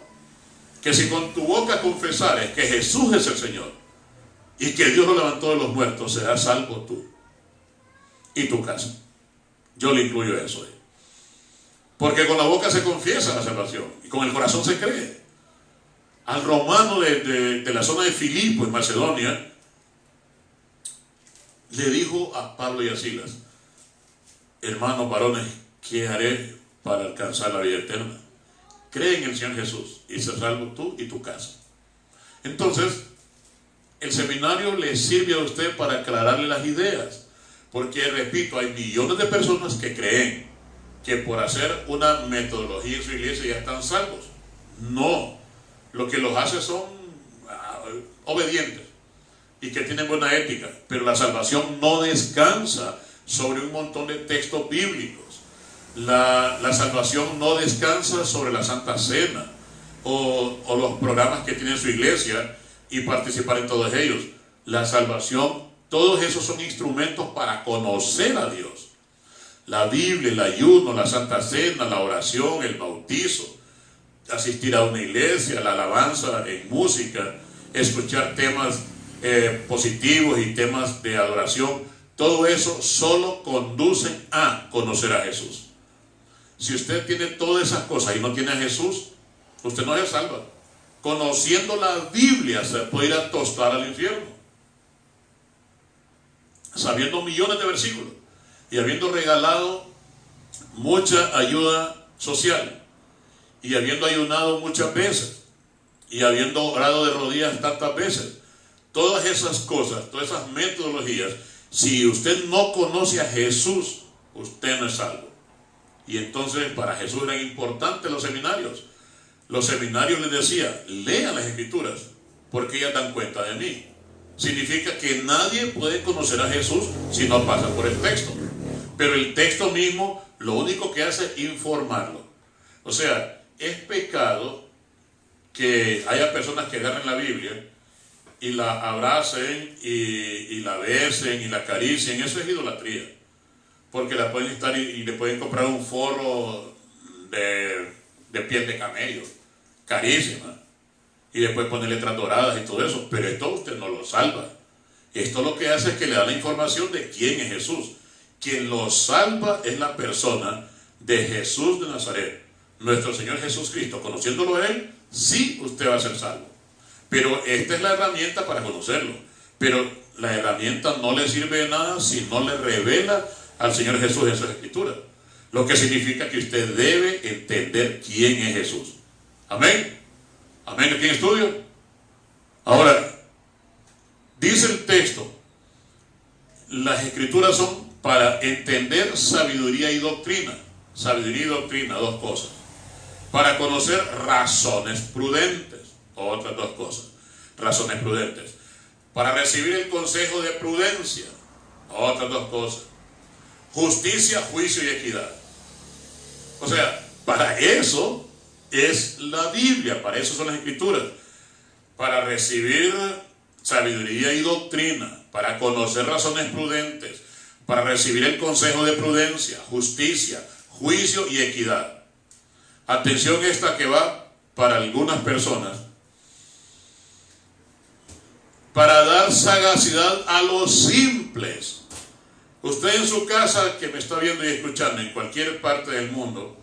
Speaker 3: que si con tu boca confesares que Jesús es el Señor y que Dios lo levantó de los muertos, serás salvo tú y tu casa. Yo le incluyo eso ahí. Porque con la boca se confiesa la salvación y con el corazón se cree. Al romano de la zona de Filipo, en Macedonia, le dijo a Pablo y a Silas, hermanos varones, ¿qué haré para alcanzar la vida eterna? Cree en el Señor Jesús y serás salvo tú y tu casa. Entonces, el seminario le sirve a usted para aclararle las ideas. Porque, repito, hay millones de personas que creen que por hacer una metodología en su iglesia ya están salvos. No, lo que los hace son obedientes y que tienen buena ética, pero la salvación no descansa sobre un montón de textos bíblicos. La salvación no descansa sobre la Santa Cena o los programas que tiene su iglesia y participar en todos ellos. La salvación, todos esos son instrumentos para conocer a Dios. La Biblia, el ayuno, la Santa Cena, la oración, el bautizo, asistir a una iglesia, la alabanza en música, escuchar temas positivos y temas de adoración, todo eso solo conduce a conocer a Jesús. Si usted tiene todas esas cosas y no tiene a Jesús, usted no se salva. Conociendo la Biblia se puede ir a tostar al infierno, sabiendo millones de versículos y habiendo regalado mucha ayuda social y habiendo ayunado muchas veces y habiendo orado de rodillas tantas veces. Todas esas cosas, todas esas metodologías, si usted no conoce a Jesús, usted no es salvo. Y entonces para Jesús eran importantes los seminarios. Los seminarios les decía, lean las Escrituras, porque ellas dan cuenta de mí. Significa que nadie puede conocer a Jesús si no pasa por el texto. Pero el texto mismo lo único que hace es informarlo. O sea, es pecado que haya personas que agarren la Biblia y la abracen y la besen y la acaricien. Eso es idolatría. Porque la pueden estar y le pueden comprar un forro de piel de camello, carísima, y después poner letras doradas y todo eso. Pero esto usted no lo salva. Esto lo que hace es que le da la información de quién es Jesús. Quien lo salva es la persona de Jesús de Nazaret, nuestro Señor Jesús Cristo. Conociéndolo a Él, sí usted va a ser salvo. Pero esta es la herramienta para conocerlo. Pero la herramienta no le sirve de nada si no le revela al Señor Jesús en sus Escrituras. Lo que significa que usted debe entender quién es Jesús. Amén. Amén. ¿Aquí en estudio? Ahora, dice el texto, las Escrituras son para entender sabiduría y doctrina. Sabiduría y doctrina, dos cosas. Para conocer razones prudentes, otras dos cosas. Razones prudentes. Para recibir el consejo de prudencia, otras dos cosas. Justicia, juicio y equidad. O sea, para eso es la Biblia, para eso son las Escrituras. Para recibir sabiduría y doctrina, para conocer razones prudentes, para recibir el consejo de prudencia, justicia, juicio y equidad. Atención esta que va para algunas personas. Para dar sagacidad a los simples. Usted en su casa, que me está viendo y escuchando en cualquier parte del mundo,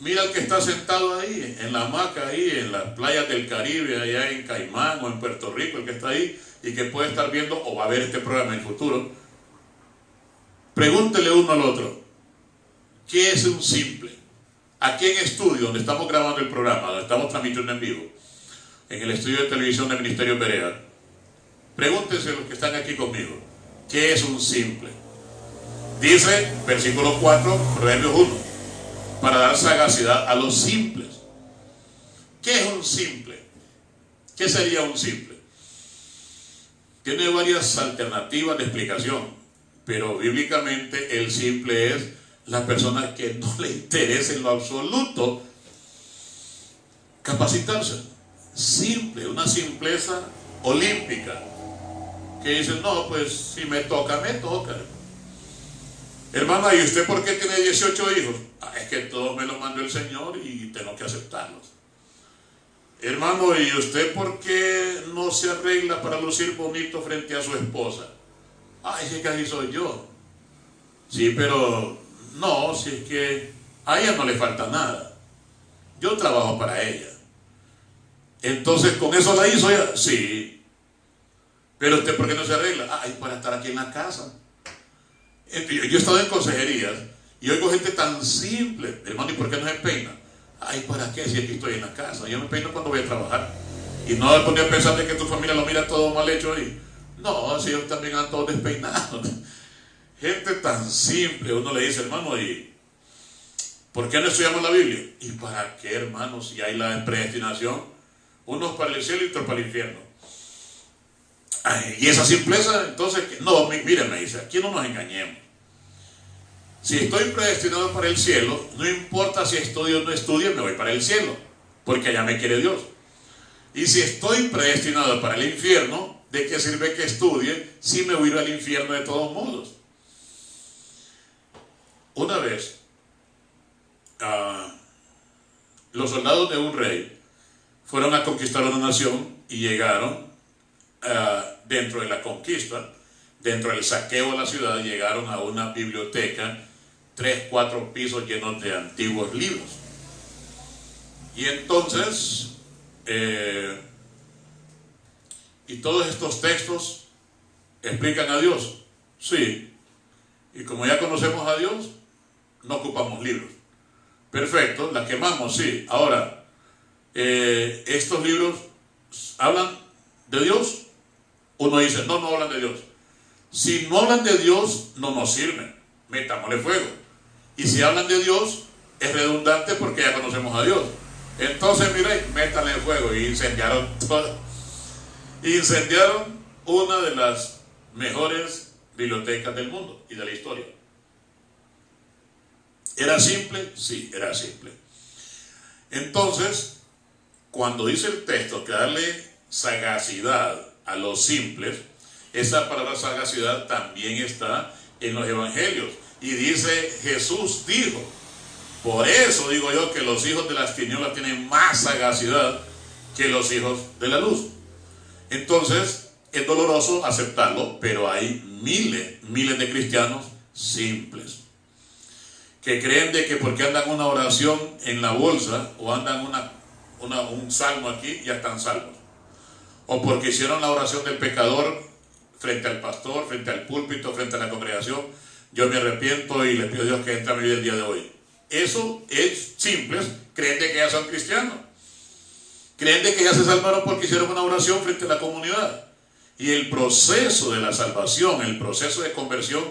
Speaker 3: mira al que está sentado ahí, en la hamaca, ahí en las playas del Caribe, allá en Caimán o en Puerto Rico, el que está ahí y que puede estar viendo o va a ver este programa en el futuro. Pregúntele uno al otro, ¿qué es un simple? Aquí en estudio, donde estamos grabando el programa, donde estamos transmitiendo en vivo, en el estudio de televisión del Ministerio Berea, pregúntense los que están aquí conmigo, ¿qué es un simple? Dice, versículo 4, Proverbios 1, para dar sagacidad a los simples. ¿Qué es un simple? ¿Qué sería un simple? Tiene varias alternativas de explicación, pero bíblicamente el simple es la persona que no le interesa en lo absoluto capacitarse. Simple, una simpleza olímpica, que dice, no, pues si me toca, me toca. Hermana, ¿y usted por qué tiene 18 hijos? Es que todos me los mandó el Señor y tengo que aceptarlos. Hermano, ¿y usted por qué no se arregla para lucir bonito frente a su esposa? Ay, si es que así soy yo. Sí, pero no, si es que a ella no le falta nada. Yo trabajo para ella. Entonces, ¿con eso la hizo ella? Sí. Pero usted, ¿por qué no se arregla? Ay, para estar aquí en la casa. Yo he estado en consejerías y oigo gente tan simple, hermano, ¿y por qué no se peina? Ay, ¿para qué? Si aquí estoy en la casa, yo me peino cuando voy a trabajar. Y no me ponía a pensar de que tu familia lo mira todo mal hecho ahí. No, si ellos también han todos despeinados. Gente tan simple, uno le dice, hermano, ¿y por qué no estudiamos la Biblia? ¿Y para qué, hermano, si hay la predestinación? Unos para el cielo y otros para el infierno. Ay, y esa simpleza, entonces, no, mire, me dice, aquí no nos engañemos. Si estoy predestinado para el cielo, no importa si estudio o no estudio, me voy para el cielo, porque allá me quiere Dios. Y si estoy predestinado para el infierno, ¿de qué sirve que estudie si me voy a ir al infierno de todos modos? Una vez, los soldados de un rey fueron a conquistar una nación y llegaron dentro de la conquista, dentro del saqueo de la ciudad, llegaron a una biblioteca, 3, 4 pisos llenos de antiguos libros. Y entonces, ¿y todos estos textos explican a Dios? Sí. Y como ya conocemos a Dios, no ocupamos libros. Perfecto, la quemamos, sí. Ahora, ¿estos libros hablan de Dios? Uno dice, no, no hablan de Dios. Si no hablan de Dios, no nos sirven. Metámosle fuego. Y si hablan de Dios, es redundante porque ya conocemos a Dios. Entonces, mire, métanle fuego. Y incendiaron todo. Incendiaron una de las mejores bibliotecas del mundo y de la historia. ¿Era simple? Sí, era simple. Entonces, cuando dice el texto que darle sagacidad a los simples, esa palabra sagacidad también está en los evangelios. Y dice, Jesús dijo, por eso digo yo que los hijos de las tinieblas tienen más sagacidad que los hijos de la luz. Entonces, es doloroso aceptarlo, pero hay miles de cristianos simples que creen de que porque andan una oración en la bolsa o andan un salmo aquí, ya están salvos. O porque hicieron la oración del pecador frente al pastor, frente al púlpito, frente a la congregación, yo me arrepiento y le pido a Dios que entre a mi vida el día de hoy. Eso es simples, creen de que ya son cristianos. Creen de que ya se salvaron porque hicieron una oración frente a la comunidad. Y el proceso de la salvación, el proceso de conversión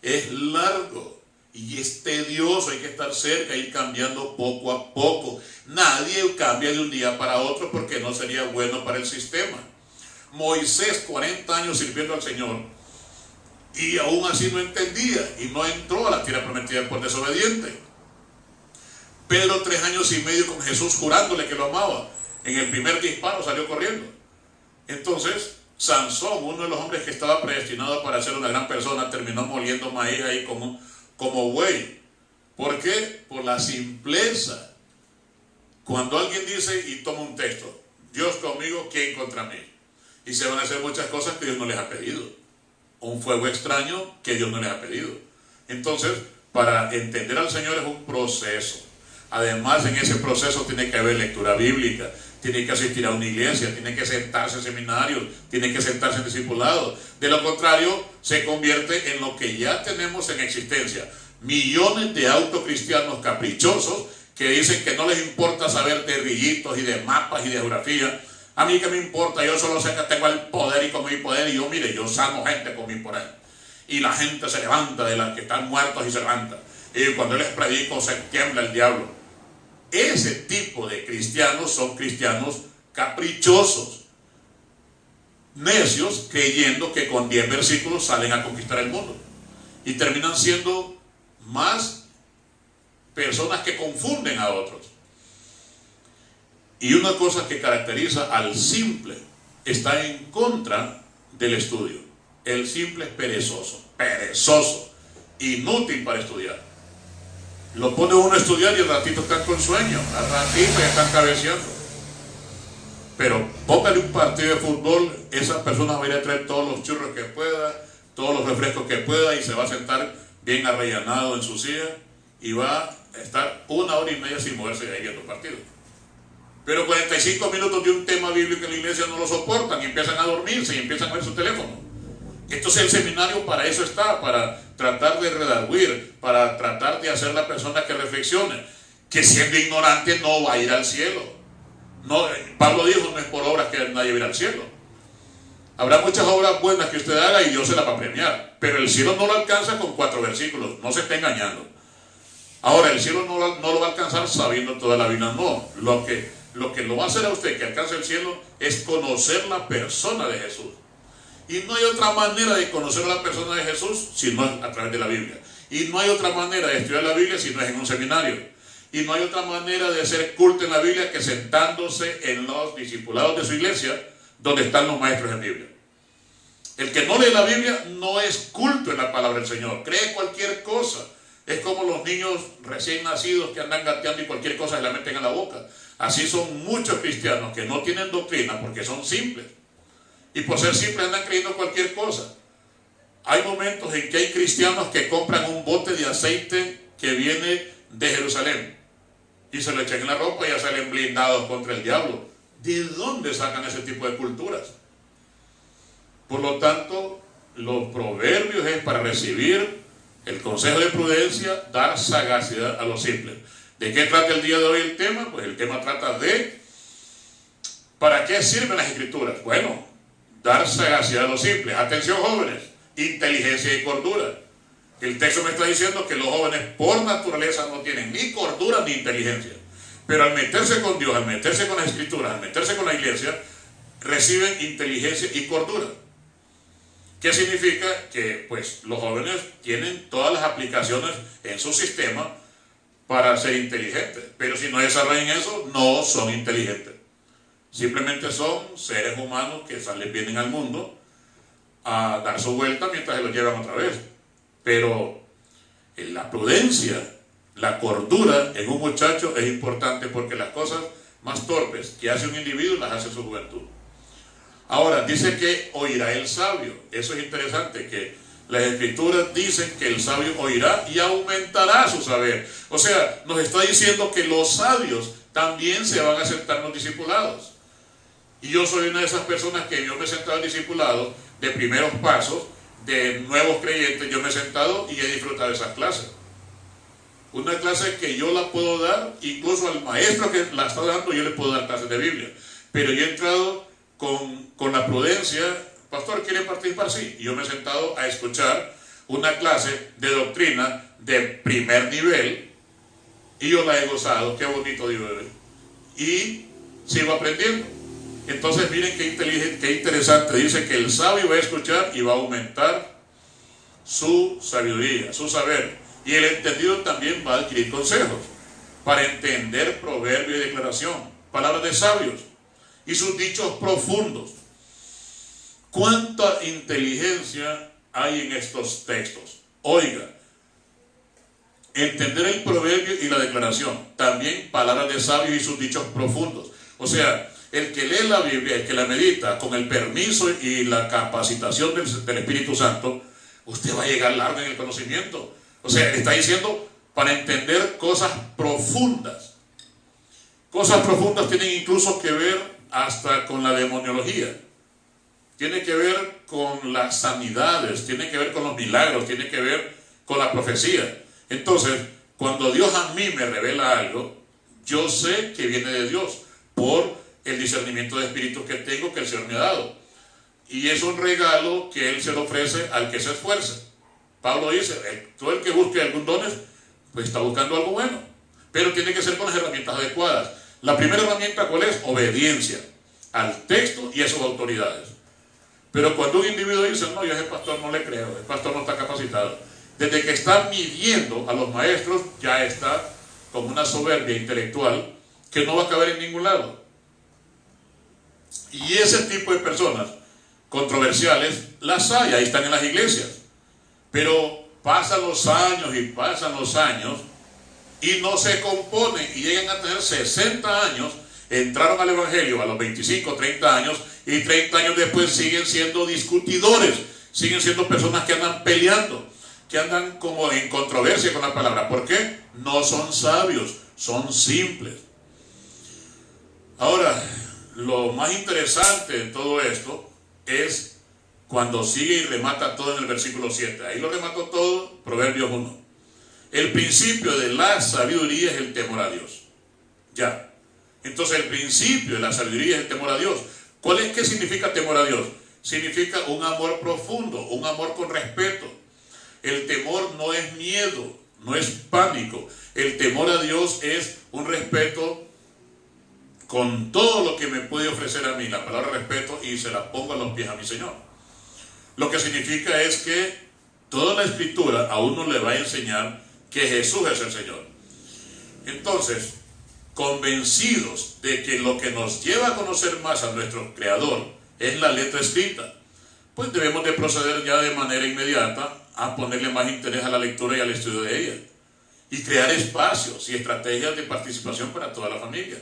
Speaker 3: es largo y es tedioso, hay que estar cerca, ir cambiando poco a poco. Nadie cambia de un día para otro porque no sería bueno para el sistema. Moisés, 40 años sirviendo al Señor y aún así no entendía y no entró a la tierra prometida por desobediente. Pedro, 3 años y medio con Jesús jurándole que lo amaba. En el primer disparo salió corriendo. Entonces, Sansón, uno de los hombres que estaba predestinado para ser una gran persona, terminó moliendo maíz ahí como buey. ¿Por qué? Por la simpleza. Cuando alguien dice y toma un texto, Dios conmigo, ¿quién contra mí? Y se van a hacer muchas cosas que Dios no les ha pedido. Un fuego extraño que Dios no les ha pedido. Entonces, para entender al Señor es un proceso. Además, en ese proceso tiene que haber lectura bíblica, tiene que asistir a una iglesia, tiene que sentarse en seminarios, tiene que sentarse en discipulados. De lo contrario, se convierte en lo que ya tenemos en existencia. Millones de autocristianos caprichosos que dicen que no les importa saber de rillitos y de mapas y de geografía. A mí que me importa, yo solo sé que tengo el poder y con mi poder, y yo, mire, yo salvo gente con mi poder. Y la gente se levanta de las que están muertos y se levanta. Y cuando les predico se tiembla el diablo. Ese tipo de cristianos son cristianos caprichosos, necios, creyendo que con 10 versículos salen a conquistar el mundo. Y terminan siendo más personas que confunden a otros. Y una cosa que caracteriza al simple está en contra del estudio. El simple es perezoso, inútil para estudiar. Lo pone uno a estudiar y al ratito están con sueño, al ratito ya están cabeceando. Pero póngale un partido de fútbol, esa persona va a ir a traer todos los churros que pueda, todos los refrescos que pueda, y se va a sentar bien arrellanado en su silla y va a estar 1 hora y media sin moverse de ahí viendo partidos. Pero 45 minutos de un tema bíblico en la iglesia no lo soportan y empiezan a dormirse y empiezan a ver su teléfono. Entonces el seminario para eso está, para tratar de redarguir, para tratar de hacer la persona que reflexione, que siendo ignorante no va a ir al cielo. No, Pablo dijo, no es por obras que nadie va a ir al cielo. Habrá muchas obras buenas que usted haga y Dios se las va a premiar, pero el cielo no lo alcanza con 4 versículos, no se esté engañando. Ahora, el cielo no lo va a alcanzar sabiendo toda la Biblia, no. Lo que lo va a hacer a usted que alcance el cielo es conocer la persona de Jesús. Y no hay otra manera de conocer a la persona de Jesús sino a través de la Biblia. Y no hay otra manera de estudiar la Biblia si no es en un seminario. Y no hay otra manera de hacer culto en la Biblia que sentándose en los discipulados de su iglesia, donde están los maestros en Biblia. El que no lee la Biblia no es culto en la palabra del Señor. Cree cualquier cosa. Es como los niños recién nacidos que andan gateando y cualquier cosa se la meten a la boca. Así son muchos cristianos que no tienen doctrina porque son simples. Y por ser simples andan creyendo cualquier cosa. Hay momentos en que hay cristianos que compran un bote de aceite que viene de Jerusalén y se lo echan en la ropa y ya salen blindados contra el diablo. ¿De dónde sacan ese tipo de culturas? Por lo tanto, los proverbios es para recibir el consejo de prudencia, dar sagacidad a los simples. ¿De qué trata el día de hoy el tema? Pues el tema trata de ¿para qué sirven las escrituras? Bueno, dar sagacidad a los simples. Atención, jóvenes, inteligencia y cordura. El texto me está diciendo que los jóvenes por naturaleza no tienen ni cordura ni inteligencia. Pero al meterse con Dios, al meterse con las escrituras, al meterse con la iglesia, reciben inteligencia y cordura. ¿Qué significa? Que pues los jóvenes tienen todas las aplicaciones en su sistema para ser inteligentes. Pero si no desarrollan eso, no son inteligentes. Simplemente son seres humanos que vienen al mundo a dar su vuelta mientras se lo llevan otra vez. Pero la prudencia, la cordura en un muchacho es importante porque las cosas más torpes que hace un individuo las hace en su juventud. Ahora, dice que oirá el sabio. Eso es interesante, que las escrituras dicen que el sabio oirá y aumentará su saber. O sea, nos está diciendo que los sabios también se van a sentar en los discipulados. Y yo soy una de esas personas que yo me he sentado en discipulados de primeros pasos, de nuevos creyentes. Yo me he sentado y he disfrutado de esas clases. Una clase que yo la puedo dar, incluso al maestro que la está dando, yo le puedo dar clases de Biblia. Pero yo he entrado con la prudencia. Pastor, ¿quiere participar? Sí. Y yo me he sentado a escuchar una clase de doctrina de primer nivel y yo la he gozado. Qué bonito, digo. Y sigo aprendiendo. Entonces miren qué inteligente, qué interesante. Dice que el sabio va a escuchar y va a aumentar su sabiduría, su saber. Y el entendido también va a adquirir consejos para entender proverbio y declaración, palabras de sabios y sus dichos profundos. ¿Cuánta inteligencia hay en estos textos? Oiga, entender el proverbio y la declaración, también palabras de sabios y sus dichos profundos. O sea, el que lee la Biblia, el que la medita, con el permiso y la capacitación del Espíritu Santo, usted va a llegar largo en el conocimiento. O sea, está diciendo para entender cosas profundas. Cosas profundas tienen incluso que ver hasta con la demoniología. Tiene que ver con las sanidades, tiene que ver con los milagros, tiene que ver con la profecía. Entonces, cuando Dios a mí me revela algo, yo sé que viene de Dios por el discernimiento de espíritus que tengo, que el Señor me ha dado. Y es un regalo que Él se lo ofrece al que se esfuerce. Pablo dice, todo el que busque algún dones, pues está buscando algo bueno. Pero tiene que ser con las herramientas adecuadas. La primera herramienta, ¿cuál es? Obediencia al texto y a sus autoridades. Pero cuando un individuo dice, no, yo a ese pastor no le creo, el pastor no está capacitado, desde que está midiendo a los maestros, ya está con una soberbia intelectual que no va a caber en ningún lado. Y ese tipo de personas controversiales las hay, ahí están en las iglesias. Pero pasan los años y no se componen y llegan a tener 60 años, entraron al evangelio a los 25, 30 años y 30 años después siguen siendo discutidores, siguen siendo personas que andan peleando, que andan como en controversia con la palabra. ¿Por qué? No son sabios, son simples. Ahora, lo más interesante de todo esto es cuando sigue y remata todo en el versículo 7. Ahí lo remató todo, Proverbios 1. El principio de la sabiduría es el temor a Dios. Ya. Entonces el principio de la sabiduría es el temor a Dios. ¿Qué significa temor a Dios? Significa un amor profundo, un amor con respeto. El temor no es miedo, no es pánico. El temor a Dios es un respeto con todo lo que me puede ofrecer a mí, la palabra respeto, y se la pongo a los pies a mi Señor. Lo que significa es que Toda la escritura a uno le va a enseñar que Jesús es el Señor. Entonces, convencidos de que lo que nos lleva a conocer más a nuestro Creador es la letra escrita, pues debemos de proceder ya de manera inmediata a ponerle más interés a la lectura y al estudio de ella, y crear espacios y estrategias de participación para toda la familia.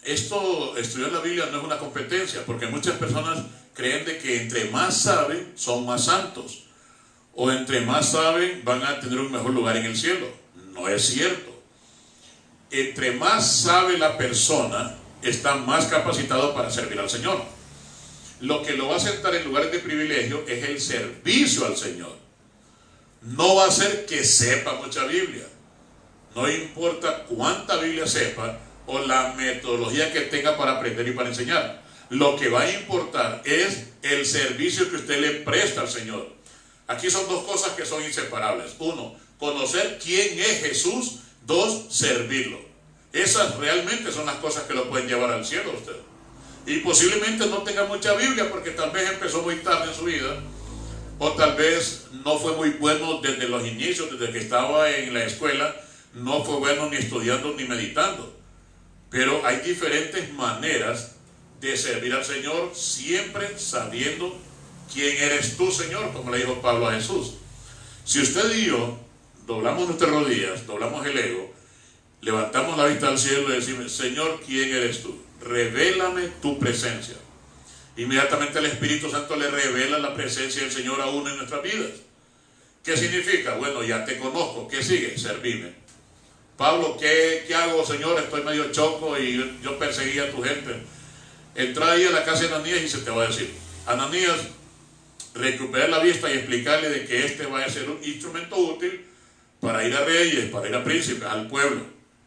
Speaker 3: Estudiar la Biblia no es una competencia, porque muchas personas creen de que entre más saben son más santos, o entre más saben van a tener un mejor lugar en el cielo. No es cierto. Entre más sabe la persona, está más capacitado para servir al Señor. Lo que lo va a sentar en lugares de privilegio es el servicio al Señor. No va a ser que sepa mucha Biblia. No importa cuánta Biblia sepa o la metodología que tenga para aprender y para enseñar. Lo que va a importar es el servicio que usted le presta al Señor. Aquí son dos cosas que son inseparables. Uno, conocer quién es Jesús. Dos, servirlo. Esas realmente son las cosas que lo pueden llevar al cielo a usted. Y posiblemente no tenga mucha Biblia porque tal vez empezó muy tarde en su vida, o tal vez no fue muy bueno desde los inicios, desde que estaba en la escuela, no fue bueno ni estudiando ni meditando. Pero hay diferentes maneras de servir al Señor, siempre sabiendo quién eres tú, Señor, como le dijo Pablo a Jesús. Si usted y yo doblamos nuestras rodillas, doblamos el ego, levantamos la vista al cielo y decimos: Señor, ¿quién eres tú? Revélame tu presencia. Inmediatamente el Espíritu Santo le revela la presencia del Señor a uno en nuestras vidas. ¿Qué significa? Bueno, ya te conozco. ¿Qué sigue? Servirme. Pablo, ¿qué hago, Señor? Estoy medio choco y yo perseguía a tu gente. Entra ahí a la casa de Ananías y se te va a decir: Ananías, recuperar la vista y explicarle de que este va a ser un instrumento útil para ir a reyes, para ir a príncipes, al pueblo.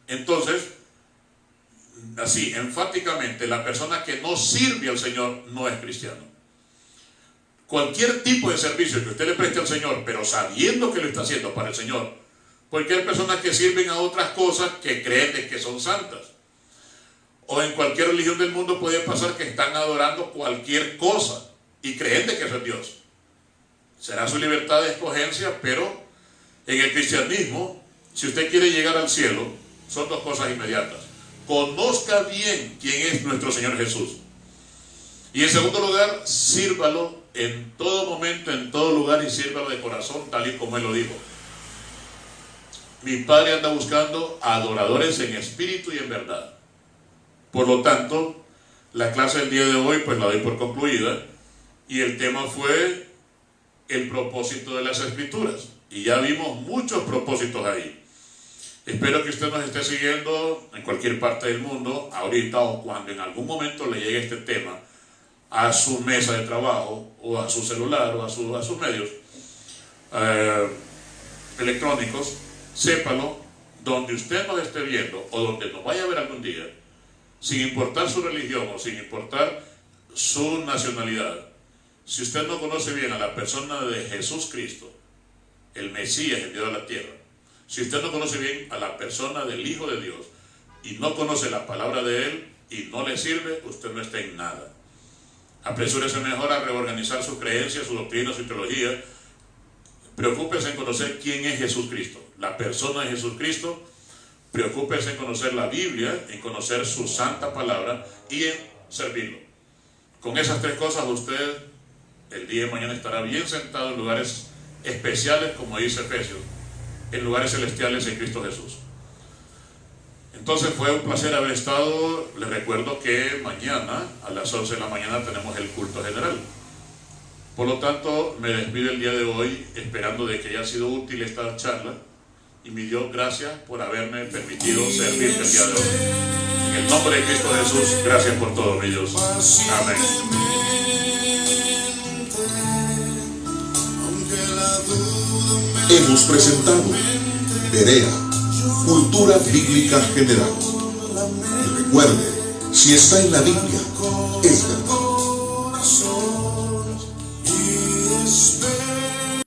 Speaker 3: Entonces, así, enfáticamente, la persona que no sirve al Señor no es cristiano. Cualquier tipo de servicio que usted le preste al Señor, pero sabiendo que lo está haciendo para el Señor, porque hay personas que sirven a otras cosas que creen de que son santas. O en cualquier religión del mundo puede pasar que están adorando cualquier cosa y creen de que eso es Dios. Será su libertad de escogencia, pero en el cristianismo, si usted quiere llegar al cielo, son dos cosas inmediatas. Conozca bien quién es nuestro Señor Jesús. Y en segundo lugar, sírvalo en todo momento, en todo lugar, y sírvalo de corazón, tal y como Él lo dijo. Mi Padre anda buscando adoradores en espíritu y en verdad. Por lo tanto, la clase del día de hoy pues la doy por concluida, y el tema fue el propósito de las Escrituras, y ya vimos muchos propósitos ahí. Espero que usted nos esté siguiendo en cualquier parte del mundo, ahorita o cuando en algún momento le llegue este tema a su mesa de trabajo, o a su celular, o a sus medios electrónicos. Sépalo, donde usted nos esté viendo o donde nos vaya a ver algún día, sin importar su religión o sin importar su nacionalidad. Si usted no conoce bien a la persona de Jesús Cristo, el Mesías enviado a la tierra, si usted no conoce bien a la persona del Hijo de Dios y no conoce la palabra de Él y no le sirve, usted no está en nada. Apresúrese mejor a reorganizar sus creencias, su doctrina, su teología. Preocúpese en conocer quién es Jesús Cristo, la persona de Jesús Cristo. Preocúpese en conocer la Biblia, en conocer su santa palabra y en servirlo. Con esas tres cosas usted el día de mañana estará bien sentado en lugares especiales, como dice Efesios, en lugares celestiales en Cristo Jesús. Entonces fue un placer haber estado. Les recuerdo que mañana a las 11 de la mañana tenemos el culto general. Por lo tanto, me despido el día de hoy esperando de que haya sido útil esta charla, y mi Dios, gracias por haberme permitido servirte el día de hoy. En el nombre de Cristo Jesús, gracias por todo, mi Dios. Amén.
Speaker 1: Hemos presentado Berea, Cultura Bíblica General. Y recuerde, si está en la Biblia, es verdad.